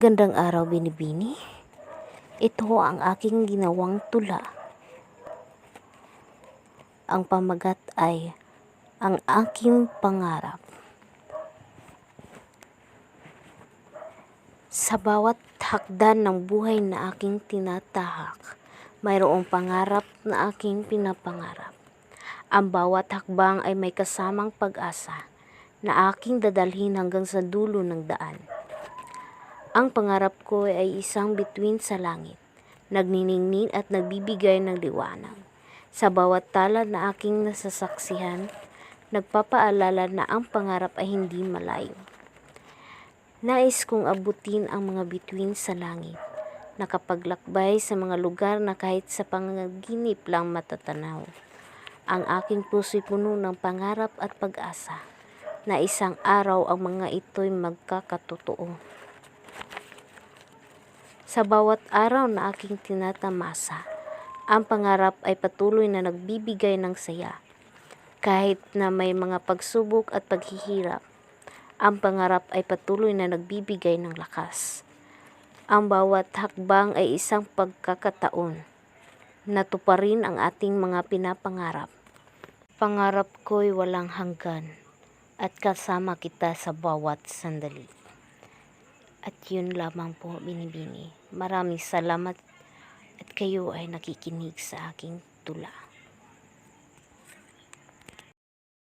Gandang araw, Binibini. Ito ang aking ginawang tula. Ang pamagat ay ang aking pangarap. Sa bawat hakdan ng buhay na aking tinatahak, mayroong pangarap na aking pinapangarap. Ang bawat hakbang ay may kasamang pag-asa na aking dadalhin hanggang sa dulo ng daan. Ang pangarap ko ay isang bituin sa langit, nagniningning at nagbibigay ng liwanag. Sa bawat tala na aking nasasaksihan, nagpapaalala na ang pangarap ay hindi malayo. Nais kong abutin ang mga bituin sa langit, nakapaglakbay sa mga lugar na kahit sa panaginip lang matatanaw. Ang aking puso'y puno ng pangarap at pag-asa, na isang araw ang mga ito'y magkakatotoo. Sa bawat araw na aking tinatamasa, ang pangarap ay patuloy na nagbibigay ng saya. Kahit na may mga pagsubok at paghihirap, ang pangarap ay patuloy na nagbibigay ng lakas. Ang bawat hakbang ay isang pagkakataon na tuparin ang ating mga pinapangarap. Pangarap ko'y walang hanggan at kasama kita sa bawat sandali. At yun lamang po, Binibini. Maraming salamat at kayo ay nakikinig sa aking tula.